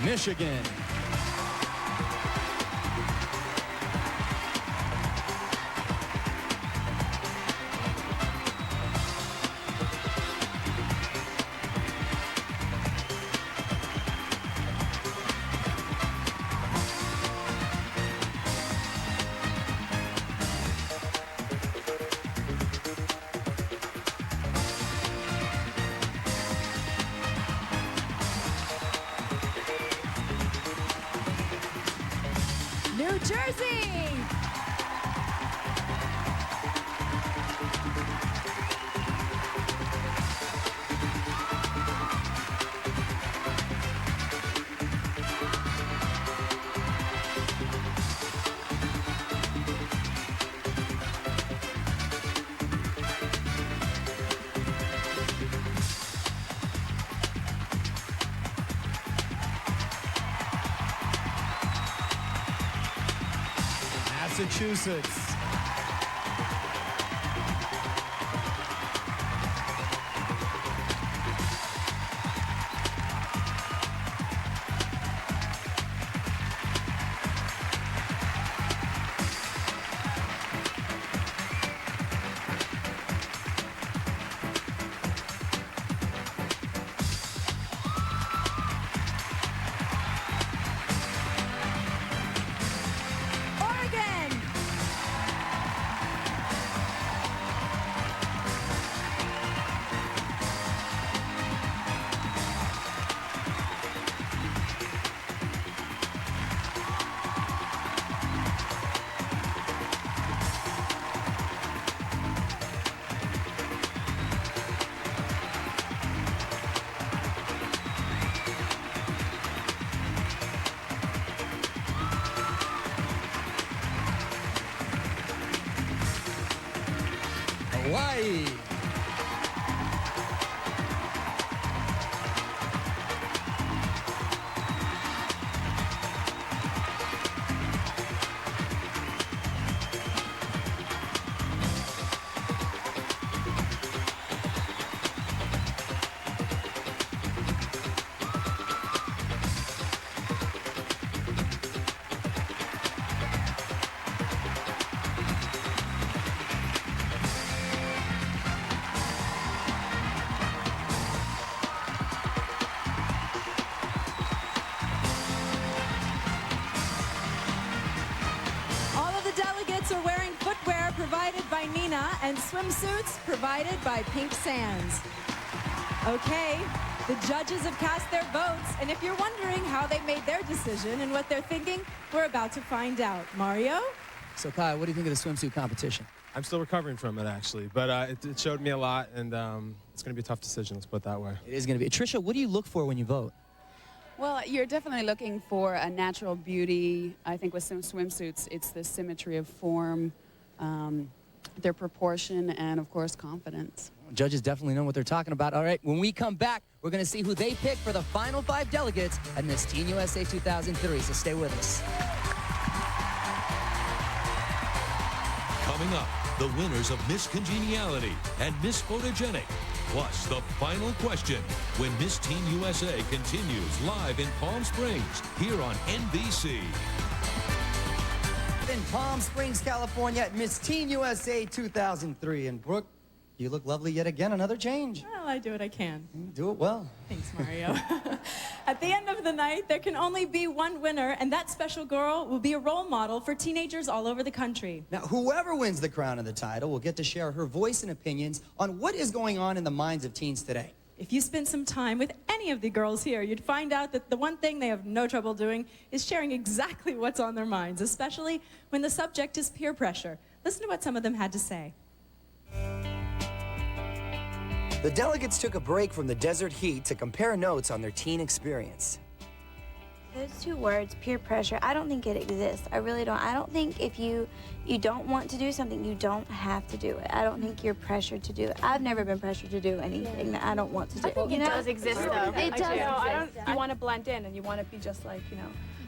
Michigan. New Jersey. Massachusetts. Hawaii. Are wearing footwear provided by Nina and swimsuits provided by Pink Sands. Okay, the judges have cast their votes, and if you're wondering how they made their decision and what they're thinking, we're about to find out. Mario? So, Kai, what do you think of the swimsuit competition? I'm still recovering from it, actually, but it showed me a lot, and it's going to be a tough decision, let's put it that way. It is going to be. Tricia, what do you look for when you vote? Well, you're definitely looking for a natural beauty. I think with some swimsuits, it's the symmetry of form, their proportion, and, of course, confidence. Judges definitely know what they're talking about. All right, when we come back, we're going to see who they pick for the final 5 delegates at Miss Teen USA 2003, so stay with us. Coming up, the winners of Miss Congeniality and Miss Photogenic. Plus, the final question when Miss Teen USA continues live in Palm Springs, here on NBC. In Palm Springs, California at Miss Teen USA 2003. And Brooke, you look lovely yet again. Another change. Well, I do what I can. You do it well. Thanks, Mario. At the end of the night, there can only be one winner, and that special girl will be a role model for teenagers all over the country. Now, whoever wins the crown and the title will get to share her voice and opinions on what is going on in the minds of teens today. If you spend some time with any of the girls here, you'd find out that the one thing they have no trouble doing is sharing exactly what's on their minds, especially when the subject is peer pressure. Listen to what some of them had to say. The delegates took a break from the desert heat to compare notes on their teen experience. Those 2 words, peer pressure, I don't think it exists. I really don't. I don't think if you don't want to do something, you don't have to do it. I don't think you're pressured to do it. I've never been pressured to do anything that I don't want to do. I think it does exist, though. It does exist. You want to blend in, and you want to be just like,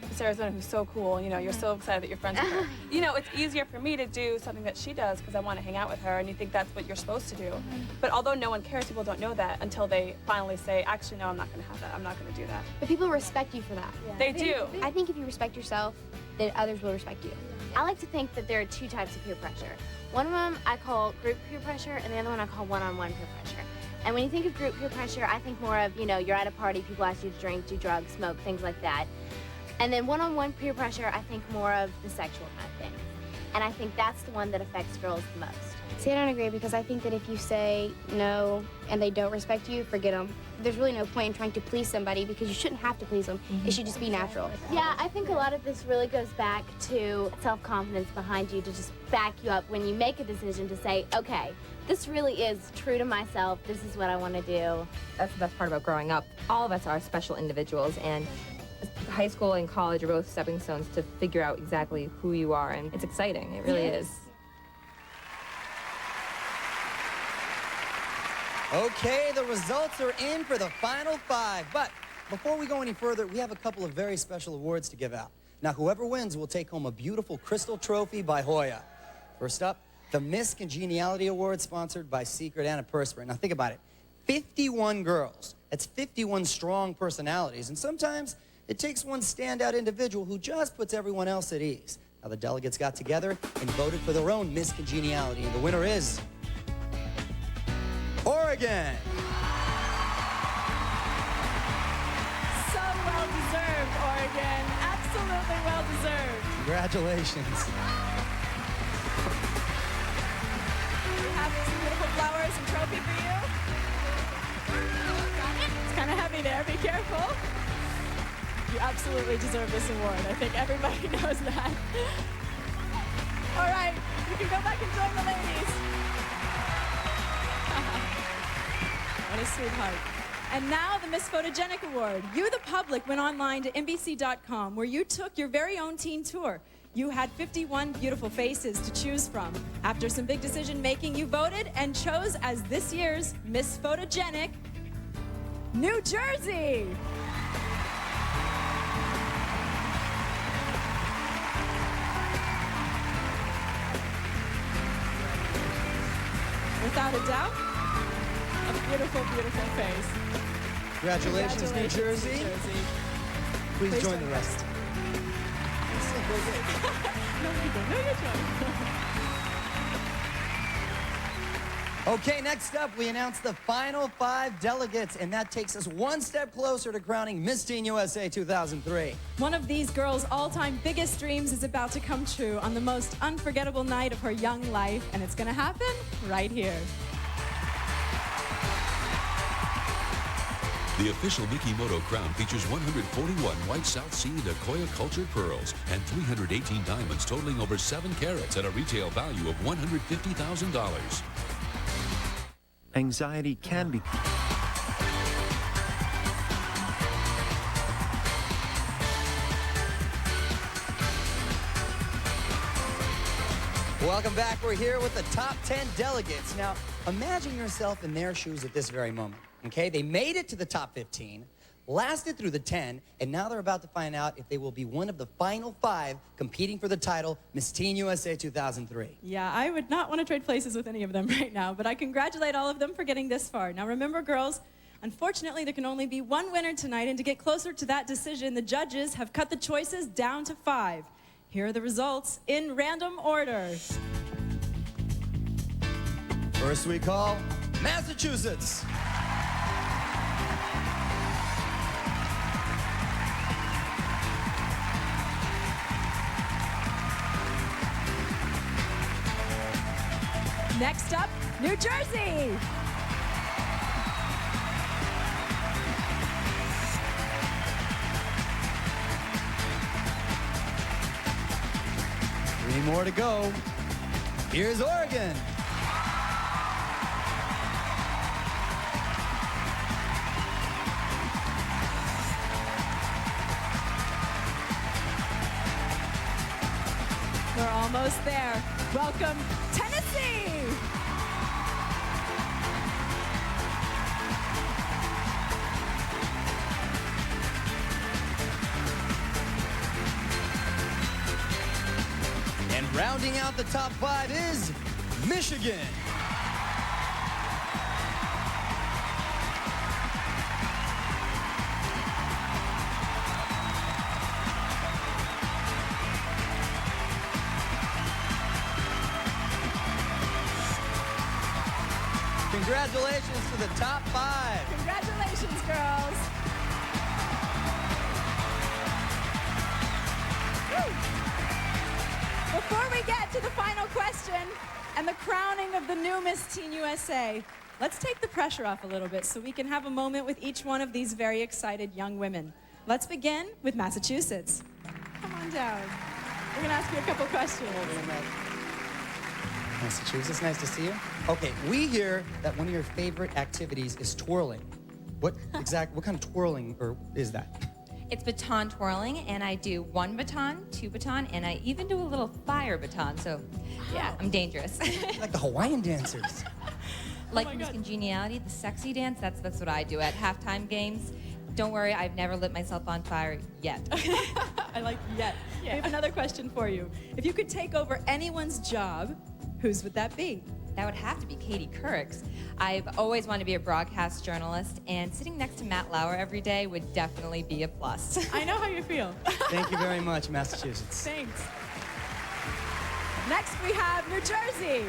Miss Arizona, who's so cool. You know, you're so excited that you're friends with her. You know, it's easier for me to do something that she does because I want to hang out with her, and you think that's what you're supposed to do. But although no one cares, people don't know that until they finally say, actually, no, I'm not going to have that. I'm not going to do that. But people respect you for that. They do. I think if you respect yourself, then others will respect you. I like to think that there are two types of peer pressure. One of them I call group peer pressure, and the other one I call one-on-one peer pressure. And when you think of group peer pressure, I think more of, you know, you're at a party, people ask you to drink, do drugs, smoke, things like that. And then one-on-one peer pressure, I think more of the sexual kind of thing. And I think that's the one that affects girls the most. See, I don't agree because I think that if you say no and they don't respect you, forget them. There's really no point in trying to please somebody because you shouldn't have to please them. It should just be natural. Yeah, I think a lot of this really goes back to self-confidence behind you to just back you up when you make a decision to say, okay, this really is true to myself. This is what I want to do. That's the best part about growing up. All of us are special individuals, and high school and college are both stepping stones to figure out exactly who you are, and it's exciting. It really is. Okay, the results are in for the final 5. But before we go any further, we have a couple of very special awards to give out. Now, whoever wins will take home a beautiful crystal trophy by Hoya. First up, the Miss Congeniality Award, sponsored by Secret Antiperspirant. Now, think about it. 51 girls. That's 51 strong personalities. And sometimes it takes one standout individual who just puts everyone else at ease. Now, the delegates got together and voted for their own Miss Congeniality. And the winner is Oregon. So well deserved, Oregon. Absolutely well deserved. Congratulations. We have some beautiful flowers and trophy for you. It's kind of heavy there. Be careful. You absolutely deserve this award. I think everybody knows that. All right, you can go back and join the ladies. What a sweetheart. And now the Miss Photogenic Award. You, the public, went online to NBC.com where you took your very own teen tour. You had 51 beautiful faces to choose from. After some big decision making, you voted and chose as this year's Miss Photogenic New Jersey. Without a doubt, a beautiful, beautiful face. Congratulations, New Jersey. Please join the rest. No, you don't. No, you're joining. Okay, next up, we announce the final 5 delegates, and that takes us one step closer to crowning Miss Teen USA 2003. One of these girls' all-time biggest dreams is about to come true on the most unforgettable night of her young life, and it's going to happen right here. The official Mikimoto crown features 141 white South Sea Nicoya cultured pearls and 318 diamonds totaling over 7 carats at a retail value of $150,000. Anxiety can be... Welcome back. We're here with the top 10 delegates. Now, imagine yourself in their shoes at this very moment, okay? They made it to the top 15, lasted through the 10, and now they're about to find out if they will be one of the final 5 competing for the title Miss Teen USA 2003. Yeah, I would not want to trade places with any of them right now, but I congratulate all of them for getting this far. Now remember, girls, unfortunately, there can only be one winner tonight, and to get closer to that decision, the judges have cut the choices down to 5. Here are the results in random order. First we call Massachusetts. Next up, New Jersey. Three more to go. Here's Oregon. We're almost there. Welcome, Tennessee. Rounding out the top 5 is Michigan. Congratulations to the top 5. Congratulations, girls. Woo. Before we get to the final question and the crowning of the new Miss Teen USA, let's take the pressure off a little bit so we can have a moment with each one of these very excited young women. Let's begin with Massachusetts. Come on down. We're going to ask you a couple questions. Massachusetts, nice to see you. Okay, we hear that one of your favorite activities is twirling. What kind of twirling is that? It's baton twirling, and I do 1 baton, 2 baton, and I even do a little fire baton, so yeah, I'm dangerous. Like the Hawaiian dancers. Like Miss Congeniality, the sexy dance, that's what I do at halftime games. Don't worry, I've never lit myself on fire yet. I like yet. Yeah. We have another question for you. If you could take over anyone's job, whose would that be? That would have to be Katie Couric's. I've always wanted to be a broadcast journalist, and sitting next to Matt Lauer every day would definitely be a plus. I know how you feel. Thank you very much, Massachusetts. Thanks. Next, we have New Jersey.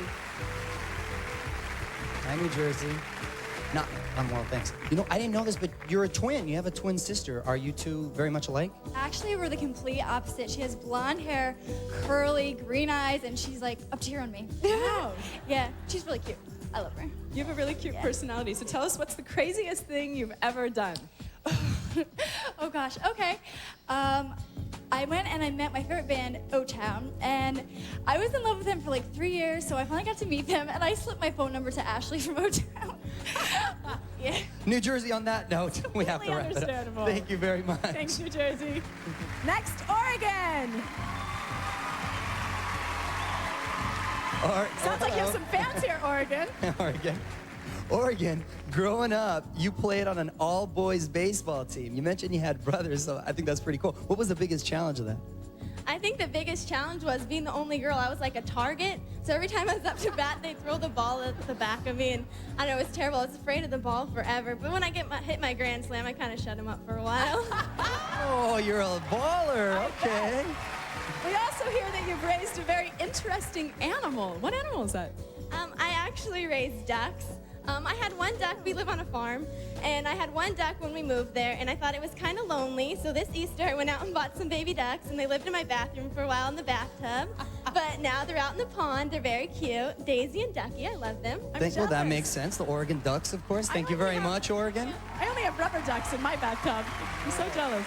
Hi, New Jersey. I'm well, thanks. You know, I didn't know this, but you're a twin. You have a twin sister. Are you two very much alike? Actually, we're the complete opposite. She has blonde hair, curly, green eyes, and she's like up to here on me. Wow. Yeah, she's really cute. I love her. You have a really cute personality. So tell us, what's the craziest thing you've ever done? Oh gosh, okay. I went and I met my favorite band, O-Town, and I was in love with them for like 3 years, so I finally got to meet them, and I slipped my phone number to Ashley from O-Town. Yeah. New Jersey, on that note, we have to wrap it up. Understandable. Thank you very much. Thanks, New Jersey. Next, Oregon. Sounds like you have some fans here, Oregon. Oregon, growing up, you played on an all-boys baseball team. You mentioned you had brothers, so I think that's pretty cool. What was the biggest challenge of that? I think the biggest challenge was being the only girl. I was like a target, so every time I was up to bat, they'd throw the ball at the back of me, and I know it was terrible. I was afraid of the ball forever, but when I hit my grand slam, I kind of shut him up for a while. Oh, you're a baller. Okay. We also hear that you've raised a very interesting animal. What animal is that? I actually raised ducks. I had one duck, we live on a farm, and I had one duck when we moved there, and I thought it was kind of lonely, so this Easter I went out and bought some baby ducks, and they lived in my bathroom for a while in the bathtub, but now they're out in the pond. They're very cute. Daisy and Ducky, I love them. Well, that makes sense. The Oregon Ducks, of course. Thank you very much, Oregon. I only have rubber ducks in my bathtub. I'm so jealous.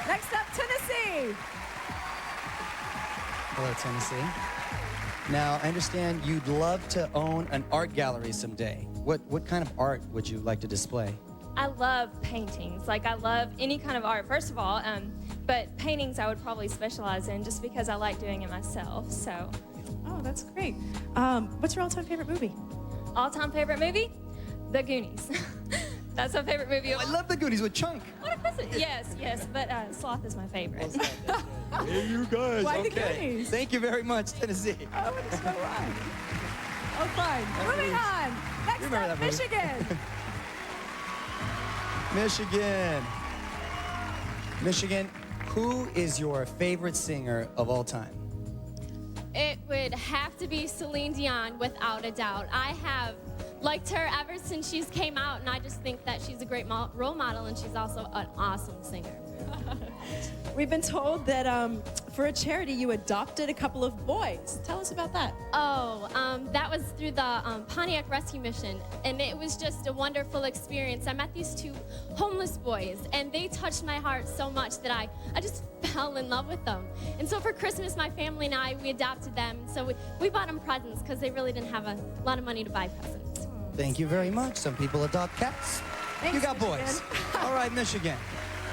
Next up, Tennessee. Hello, Tennessee. Now, I understand you'd love to own an art gallery someday. What kind of art would you like to display? I love paintings. Like, I love any kind of art, first of all, but paintings I would probably specialize in just because I like doing it myself, so. Oh, that's great. What's your all-time favorite movie? All-time favorite movie? The Goonies. That's my favorite movie. Oh, I love The Goonies with Chunk. What a pussy. Yes, but Sloth is my favorite. Hey, you guys. Why okay. The Goonies? Thank you very much, Tennessee. Oh, it's so right. Oh, fine. Moving on. Next up, Michigan. Michigan, who is your favorite singer of all time? It would have to be Celine Dion, without a doubt. I have liked her ever since she's came out, and I just think that she's a great role model, and she's also an awesome singer. We've been told that for a charity you adopted a couple of boys. Tell us about that. Oh, that was through the Pontiac Rescue Mission, and it was just a wonderful experience. I met these 2 homeless boys, and they touched my heart so much that I just fell in love with them. And so for Christmas, my family and I, we adopted them. So we bought them presents because they really didn't have a lot of money to buy presents. Thank you very much. Some people adopt cats. Thanks, you got Michigan. boys. All right, Michigan.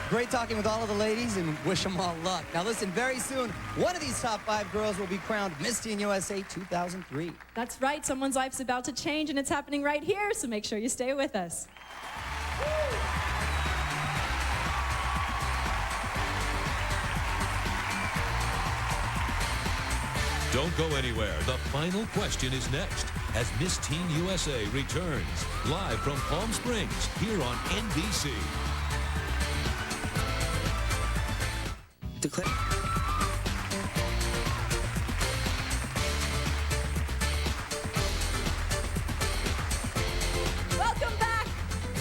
Great talking with all of the ladies, and wish them all luck. Now listen, very soon, one of these top 5 girls will be crowned Miss Teen USA 2003. That's right. Someone's life's about to change, and it's happening right here, so make sure you stay with us. Don't go anywhere. The final question is next as Miss Teen USA returns live from Palm Springs here on NBC. Declare. Welcome back.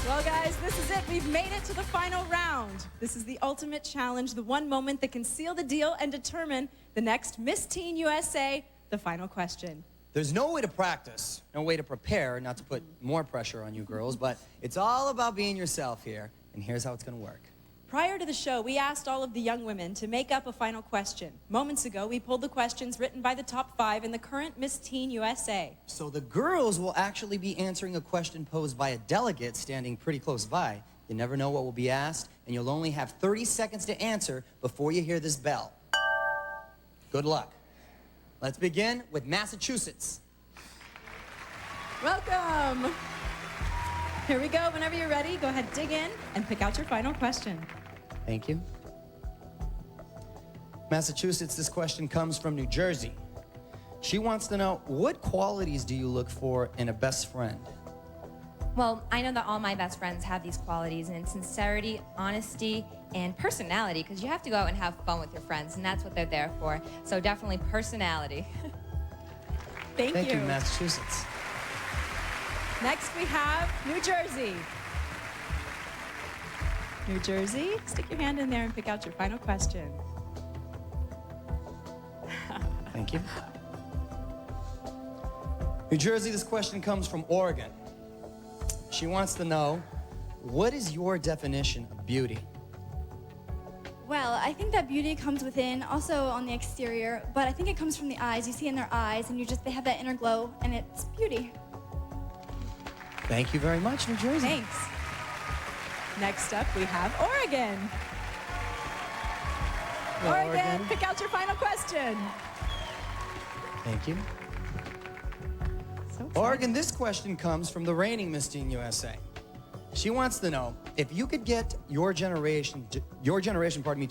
Well, guys, this is it. We've made it to the final round. This is the ultimate challenge, the one moment that can seal the deal and determine the next Miss Teen USA, the final question. There's no way to practice, no way to prepare, not to put more pressure on you girls, but it's all about being yourself here, and here's how it's going to work. Prior to the show, we asked all of the young women to make up a final question. Moments ago, we pulled the questions written by the top 5 in the current Miss Teen USA. So the girls will actually be answering a question posed by a delegate standing pretty close by. You never know what will be asked, and you'll only have 30 seconds to answer before you hear this bell. Good luck. Let's begin with Massachusetts. Welcome. Here we go. Whenever you're ready, go ahead, dig in, and pick out your final question. Thank you. Massachusetts, this question comes from New Jersey. She wants to know, what qualities do you look for in a best friend? Well, I know that all my best friends have these qualities, and sincerity, honesty, and personality, because you have to go out and have fun with your friends, and that's what they're there for. So definitely personality. Thank you. Thank you, Massachusetts. Next, we have New Jersey. New Jersey, stick your hand in there and pick out your final question. Thank you. New Jersey, this question comes from Oregon. She wants to know, what is your definition of beauty? Well, I think that beauty comes within, also on the exterior, but I think it comes from the eyes. You see in their eyes, and they have that inner glow, and it's beauty. Thank you very much, New Jersey. Thanks. Next up, we have Oregon. Hello, Oregon, pick out your final question. Thank you. So Oregon, this question comes from the reigning Miss Teen USA. She wants to know, if you could get your generation, to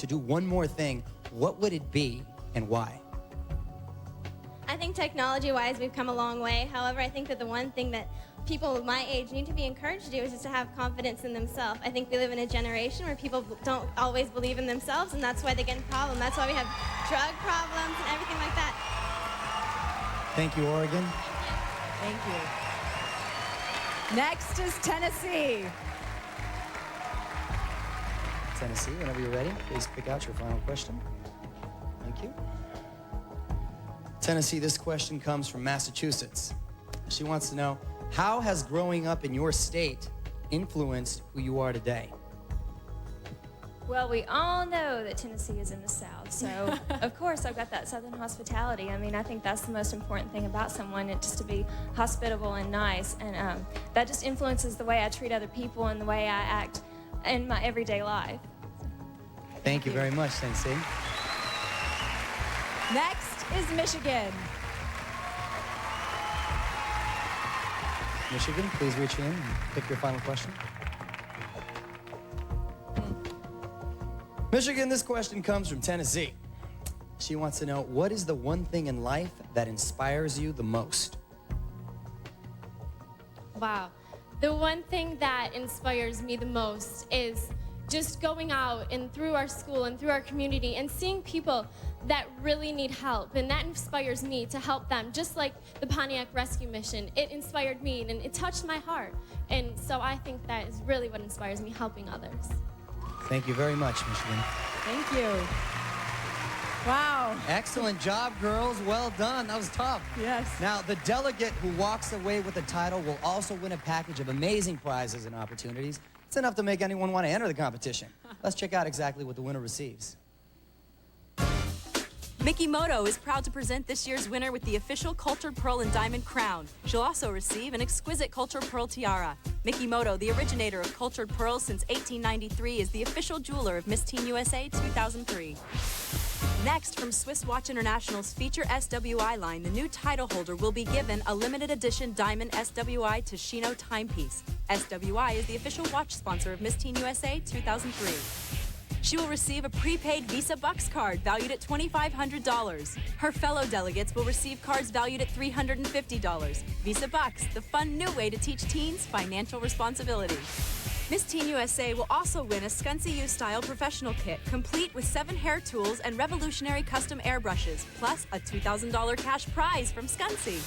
do one more thing, what would it be and why? I think technology-wise, we've come a long way. However, I think that the one thing that people my age need to be encouraged to do is just to have confidence in themselves. I think we live in a generation where people don't always believe in themselves, and that's why they get in problems. That's why we have drug problems and everything like that. Thank you, Oregon. Thank you. Next is Tennessee. Tennessee, whenever you're ready, please pick out your final question. Thank you. Tennessee, this question comes from Massachusetts. She wants to know, how has growing up in your state influenced who you are today? Well, we all know that Tennessee is in the South, so of course I've got that Southern hospitality. I mean, I think that's the most important thing about someone, just to be hospitable and nice, and that just influences the way I treat other people and the way I act in my everyday life. Thank you very much, Tennessee. Next is Michigan. Michigan, please reach in and pick your final question. Michigan, this question comes from Tennessee. She wants to know, what is the one thing in life that inspires you the most? Wow. The one thing that inspires me the most is just going out and through our school and through our community and seeing people that really need help, and that inspires me to help them, just like the Pontiac Rescue Mission. It inspired me and it touched my heart, and so I think that is really what inspires me, helping others. Thank you very much, Michigan. Thank you. Wow. Excellent job, girls. Well done. That was tough. Yes. Now, the delegate who walks away with the title will also win a package of amazing prizes and opportunities. It's enough to make anyone want to enter the competition. Let's check out exactly what the winner receives. Mickey Moto is proud to present this year's winner with the official Cultured Pearl and Diamond crown. She'll also receive an exquisite Cultured Pearl tiara. Mickey Moto, the originator of Cultured Pearls since 1893, is the official jeweler of Miss Teen USA 2003. Next, from Swiss Watch International's feature SWI line, the new title holder will be given a limited edition diamond SWI Tashino timepiece. SWI is the official watch sponsor of Miss Teen USA 2003. She will receive a prepaid Visa Bucks card valued at $2,500. Her fellow delegates will receive cards valued at $350. Visa Bucks, the fun new way to teach teens financial responsibility. Miss Teen USA will also win a Scuncy U-style professional kit, complete with 7 hair tools and revolutionary custom airbrushes, plus a $2,000 cash prize from Scuncy.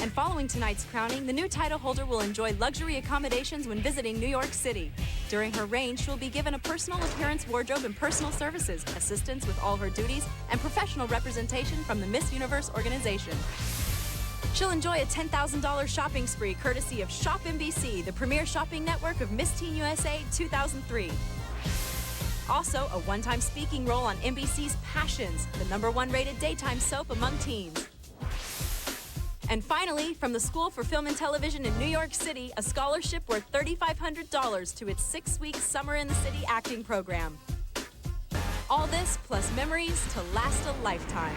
And following tonight's crowning, the new title holder will enjoy luxury accommodations when visiting New York City. During her reign, she will be given a personal appearance wardrobe and personal services, assistance with all her duties, and professional representation from the Miss Universe organization. She'll enjoy a $10,000 shopping spree courtesy of Shop NBC, the premier shopping network of Miss Teen USA 2003. Also, a one-time speaking role on NBC's Passions, the #1 rated daytime soap among teens. And finally, from the School for Film and Television in New York City, a scholarship worth $3,500 to its 6-week Summer in the City acting program. All this plus memories to last a lifetime.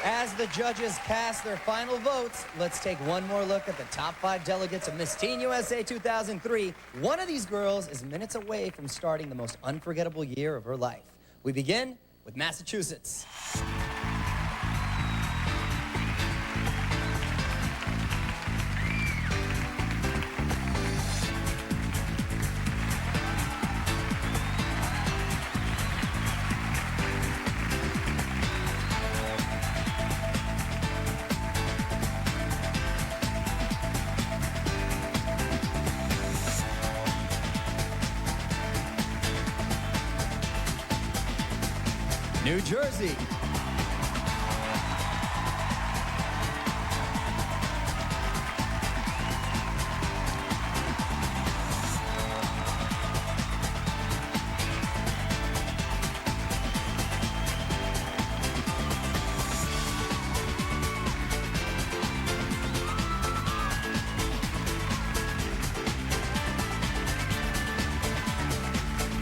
As the judges cast their final votes, let's take one more look at the top 5 delegates of Miss Teen USA 2003. One of these girls is minutes away from starting the most unforgettable year of her life. We begin with Massachusetts. New Jersey.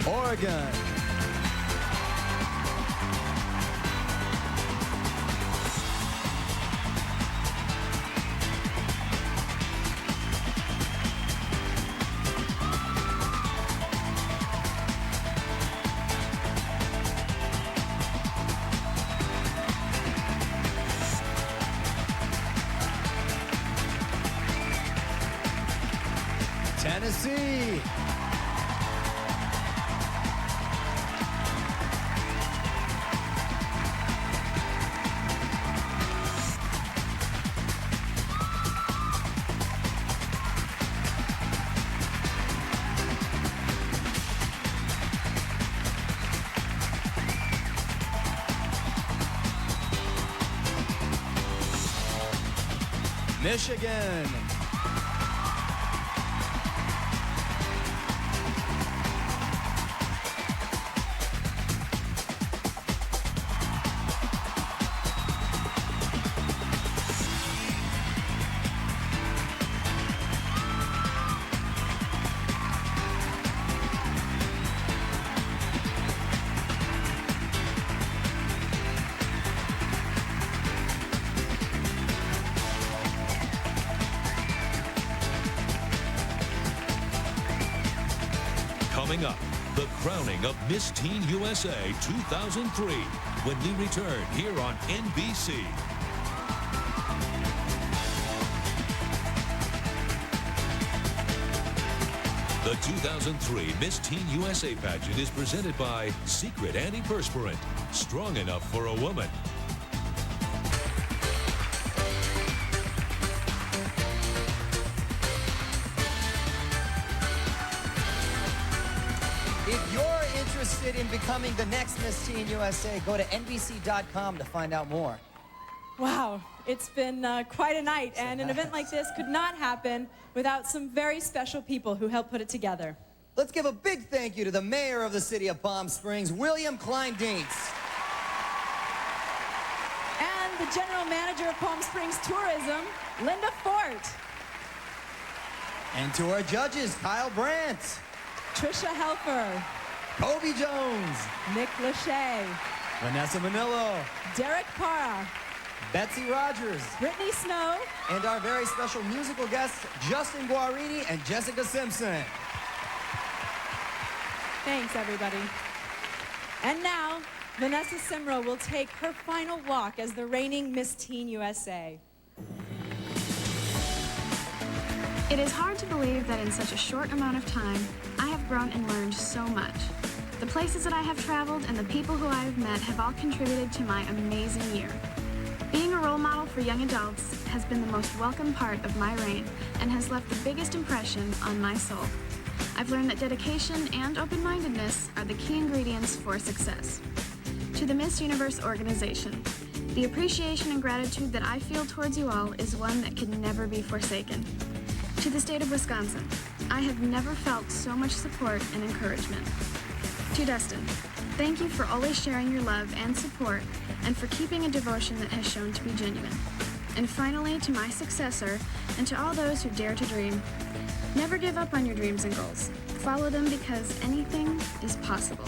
Oregon. Tennessee. Michigan. Coming up, the crowning of Miss Teen USA 2003 when we return here on NBC. The 2003 Miss Teen USA Pageant is presented by Secret Antiperspirant, strong enough for a woman. If you're interested in becoming the next Miss Teen USA, go to NBC.com to find out more. Wow, it's been quite a night, and an event like this could not happen without some very special people who helped put it together. Let's give a big thank you to the mayor of the city of Palm Springs, William Klein-Dietz. And the general manager of Palm Springs Tourism, Linda Fort. And to our judges, Kyle Brandt, Trisha Helfer, Kobe Jones, Nick Lachey, Vanessa Manillo, Derek Parra, Betsy Rogers, Brittany Snow, and our very special musical guests, Justin Guarini and Jessica Simpson. Thanks, everybody. And now, Vanessa Simro will take her final walk as the reigning Miss Teen USA. It is hard to believe that in such a short amount of time, I have grown and learned so much. The places that I have traveled and the people who I have met have all contributed to my amazing year. Being a role model for young adults has been the most welcome part of my reign and has left the biggest impression on my soul. I've learned that dedication and open-mindedness are the key ingredients for success. To the Miss Universe organization, the appreciation and gratitude that I feel towards you all is one that can never be forsaken. To the state of Wisconsin, I have never felt so much support and encouragement. To Dustin, thank you for always sharing your love and support and for keeping a devotion that has shown to be genuine. And finally, to my successor and to all those who dare to dream, never give up on your dreams and goals. Follow them because anything is possible.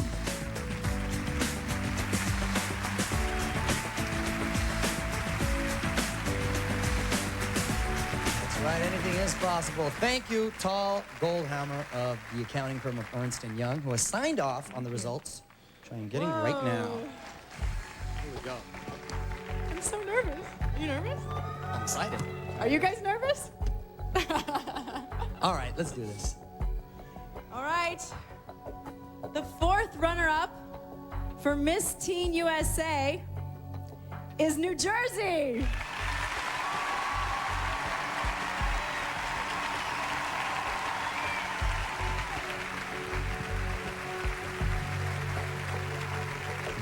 Right, anything is possible. Thank you, Tal Goldhammer of the accounting firm of Ernst & Young, who has signed off on the results, which I am getting right now. Here we go. I'm so nervous. Are you nervous? I'm excited. Are you guys nervous? All right, let's do this. All right. The fourth runner-up for Miss Teen USA is New Jersey.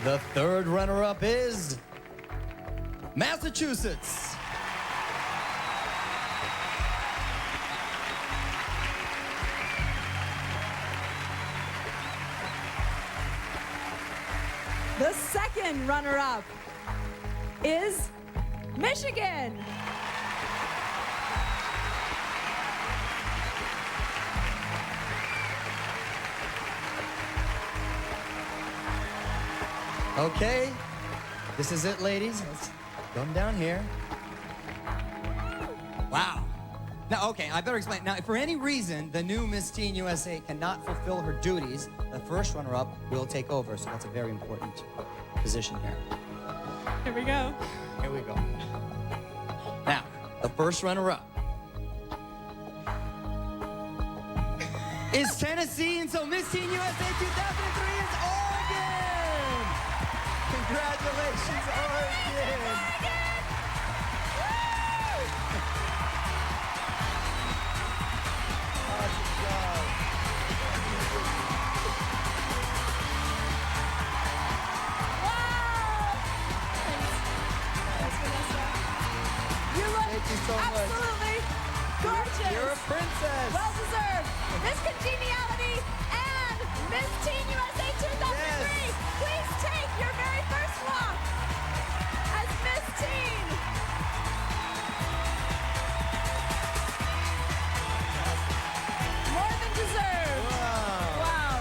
The third runner-up is Massachusetts. The second runner-up is Michigan. Okay, this is it, ladies. Let's come down here. Wow. Now, okay, I better explain. Now, if for any reason the new Miss Teen USA cannot fulfill her duties, the first runner-up will take over. So that's a very important position here. Here we go. Here we go. Now, the first runner-up is Tennessee, and so Miss Teen USA 2003 is Oregon! Congratulations, Oregon! Thank you so much. Absolutely gorgeous. You're a princess. Well deserved. Miss Congeniality and Miss Teen USA 2003. Yes. Please take your very first walk as Miss Teen. More than deserved. Wow.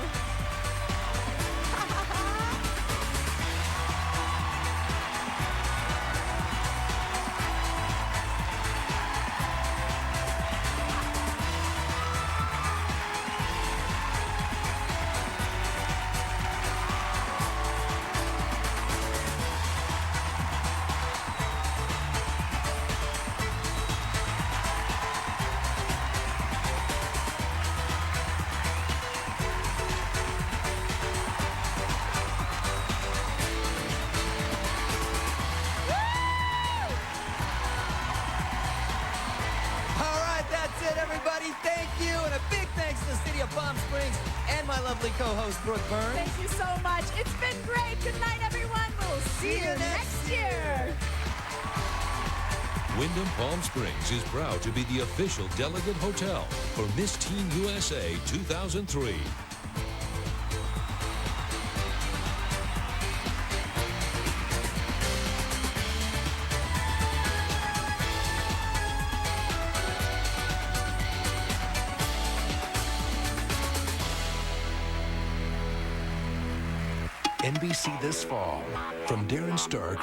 Thank you, and a big thanks to the city of Palm Springs and my lovely co-host, Brooke Burns. Thank you so much. It's been great. Good night, everyone. We'll see you next year. Wyndham Palm Springs is proud to be the official delegate hotel for Miss Teen USA 2003. NBC this fall from Darren Star.